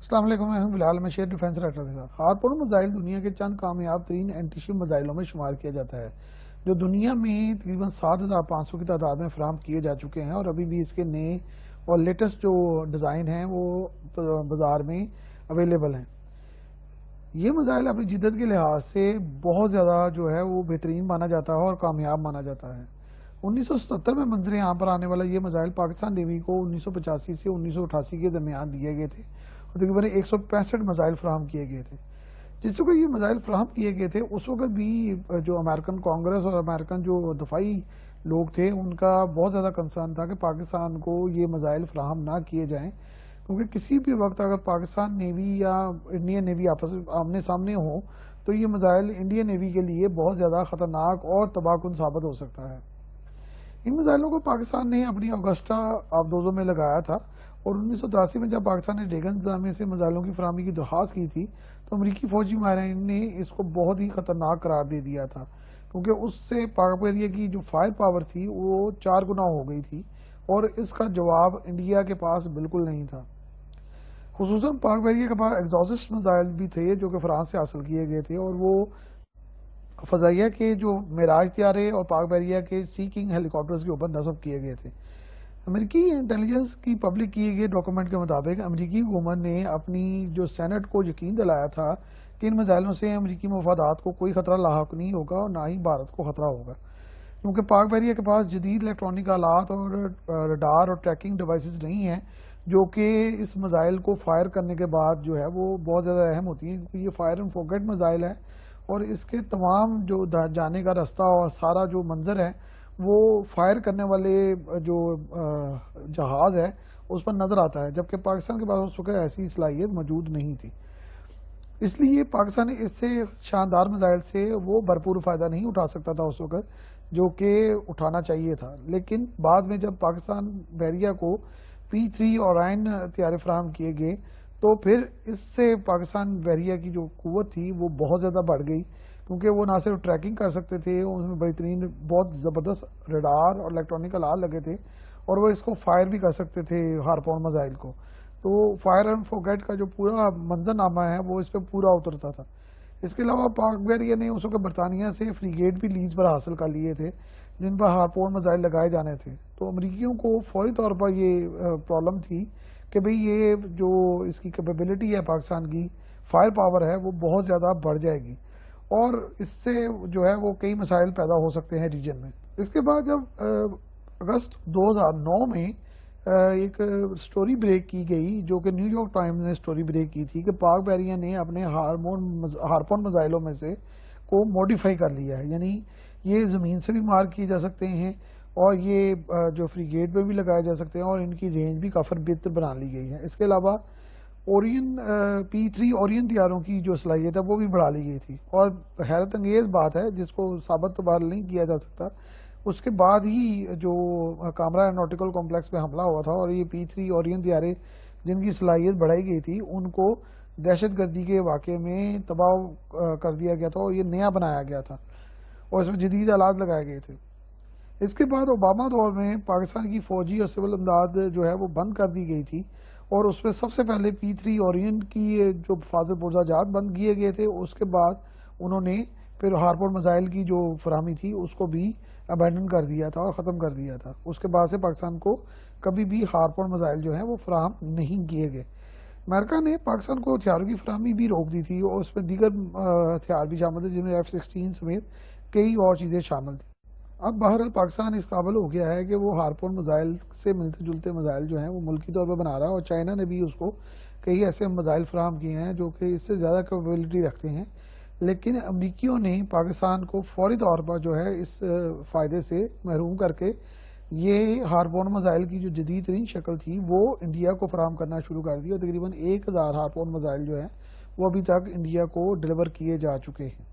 السلام علیکم، میں ہوں بلال مشیر ڈیفینس رائٹر کے ساتھ۔ ہارپون میزائل دنیا کے چند کامیاب ترین اینٹی شپ میزائلوں میں شمار کیا جاتا ہے، جو دنیا میں تقریباً 7500 کی تعداد میں فراہم کیے جا چکے ہیں، اور ابھی بھی اس کے نئے اور لیٹسٹ جو ڈیزائن ہیں وہ بازار میں اویلیبل ہیں۔ یہ میزائل اپنی جدت کے لحاظ سے بہت زیادہ جو ہے وہ بہترین مانا جاتا ہے اور کامیاب مانا جاتا ہے۔ 1977 میں منظر عام پر آنے والا یہ میزائل پاکستان نیوی کو 1985 سے 1988 کے درمیان دیے گئے تھے، اور تقریباً 165 میزائل فراہم کیے گئے تھے۔ جس وقت یہ میزائل فراہم کیے گئے تھے اس وقت بھی جو امریکن کانگریس اور امریکن جو دفاعی لوگ تھے ان کا بہت زیادہ کنسرن تھا کہ پاکستان کو یہ میزائل فراہم نہ کیے جائیں، کیونکہ کسی بھی وقت اگر پاکستان نیوی یا انڈین نیوی آپس میں آمنے سامنے ہوں تو یہ میزائل انڈین نیوی کے لیے بہت زیادہ خطرناک اور تباہ کن ثابت ہو سکتا ہے۔ ان میزائلوں کو پاکستان نے اپنی اگسٹا آبدوزوں میں لگایا تھا، اور 1983 میں جب پاکستان نے ڈریگن نظامیہ سے میزائلوں کی فراہمی کی درخواست کی تھی تو امریکی فوجی ماہرین نے اس کو بہت ہی خطرناک قرار دے دیا تھا، کیونکہ اس سے پاک بحریہ کی جو فائر پاور تھی وہ 4 گنا ہو گئی تھی، اور اس کا جواب انڈیا کے پاس بالکل نہیں تھا۔ خصوصاً پاک بحریہ کے پاس ایگزاسٹ میزائل بھی تھے جو کہ فرانس سے حاصل کیے گئے تھے، اور وہ فضائیہ کے جو معراج طیارے اور پاک بحریہ کے سی کنگ ہیلی کاپٹرز کے اوپر نصب کیے گئے تھے۔ امریکی انٹیلیجنس کی پبلک کیے گئے ڈاکومنٹ کے مطابق امریکی حکومت نے اپنی جو سینٹ کو یقین دلایا تھا کہ ان میزائلوں سے امریکی مفادات کو کوئی خطرہ لاحق نہیں ہوگا اور نہ ہی بھارت کو خطرہ ہوگا، کیونکہ پاک بحریہ کے پاس جدید الیکٹرانک آلات اور ریڈار اور ٹریکنگ ڈیوائسز نہیں ہیں جو کہ اس میزائل کو فائر کرنے کے بعد جو ہے وہ بہت زیادہ اہم ہوتی ہیں، کیونکہ یہ فائر اینڈ فورگیٹ میزائل ہے، اور اس کے تمام جو جانے کا رستہ اور سارا جو منظر ہے وہ فائر کرنے والے جو جہاز ہے اس پر نظر آتا ہے، جبکہ پاکستان کے پاس اس وقت ایسی صلاحیت موجود نہیں تھی۔ اس لیے پاکستان اس سے شاندار میزائل سے وہ بھرپور فائدہ نہیں اٹھا سکتا تھا اس وقت جو کہ اٹھانا چاہیے تھا، لیکن بعد میں جب پاکستان بحریہ کو P3 اورائن طیارے فراہم کیے گئے تو پھر اس سے پاکستان بحریہ کی جو قوت تھی وہ بہت زیادہ بڑھ گئی، کیونکہ وہ نہ صرف ٹریکنگ کر سکتے تھے، اس میں بہترین بہت زبردست ریڈار اور الیکٹرانک آلات لگے تھے، اور وہ اس کو فائر بھی کر سکتے تھے ہارپون میزائل کو۔ تو فائر اینڈ فورگیٹ کا جو پورا منظر نامہ ہے وہ اس پہ پورا اترتا تھا۔ اس کے علاوہ پاک بحریہ نے اس وقت برطانیہ سے فریگیٹ بھی لیز پر حاصل کر لیے تھے جن پر ہارپون میزائل لگائے جانے تھے، تو امریکیوں کو فوری طور پر یہ پرابلم تھی کہ بھئی یہ جو اس کی کیپیبلٹی ہے پاکستان کی فائر پاور ہے وہ بہت زیادہ بڑھ جائے گی، اور اس سے جو ہے وہ کئی مسائل پیدا ہو سکتے ہیں ریجن میں۔ اس کے بعد جب اگست 2009 میں ایک سٹوری بریک کی گئی جو کہ نیو یارک ٹائمز نے سٹوری بریک کی تھی کہ پاک بحریہ نے اپنے ہارپون میزائلوں میں سے کو موڈیفائی کر لیا ہے، یعنی یہ زمین سے بھی مار کیے جا سکتے ہیں اور یہ جو فریگیٹ پہ بھی لگائے جا سکتے ہیں، اور ان کی رینج بھی کافی بہتر بنا لی گئی ہے۔ اس کے علاوہ P3 اورین طیاروں کی جو صلاحیت ہے وہ بھی بڑھا لی گئی تھی، اور حیرت انگیز بات ہے جس کو ثابت تو بہرحال نہیں کیا جا سکتا، اس کے بعد ہی جو کامرا ایروناٹیکل کمپلیکس پہ حملہ ہوا تھا اور یہ P3 اورین طیارے جن کی صلاحیت بڑھائی گئی تھی ان کو دہشت گردی کے واقعے میں تباہ کر دیا گیا تھا، اور یہ نیا بنایا گیا تھا اور اس میں جدید آلات لگائے گئے تھے۔ اس کے بعد اوباما دور میں پاکستان کی فوجی اور سول امداد جو ہے وہ بند کر دی گئی تھی، اور اس میں سب سے پہلے P3 اورین کی جو حفاظت پرزہ جات بند کیے گئے تھے، اس کے بعد انہوں نے پھر ہارپون میزائل کی جو فراہمی تھی اس کو بھی ابینڈن کر دیا تھا اور ختم کر دیا تھا۔ اس کے بعد سے پاکستان کو کبھی بھی ہارپون میزائل جو ہیں وہ فراہم نہیں کیے گئے۔ امریکہ نے پاکستان کو ہتھیاروں کی فراہمی بھی روک دی تھی، اور اس میں دیگر ہتھیار بھی شامل تھے جن میں F-16 سمیت کئی اور چیزیں شامل تھیں۔ اب بہرحال پاکستان اس قابل ہو گیا ہے کہ وہ ہارپون میزائل سے ملتے جلتے میزائل جو ہیں وہ ملکی طور پر بنا رہا ہے، اور چائنا نے بھی اس کو کئی ایسے میزائل فراہم کیے ہیں جو کہ اس سے زیادہ کیپیبلٹی رکھتے ہیں، لیکن امریکیوں نے پاکستان کو فوری طور پر جو ہے اس فائدے سے محروم کر کے یہ ہارپون میزائل کی جو جدید ترین شکل تھی وہ انڈیا کو فراہم کرنا شروع کر دی، اور تقریباً 1000 ہارپون میزائل جو ہیں وہ ابھی تک انڈیا کو ڈلیور کیے جا چکے ہیں۔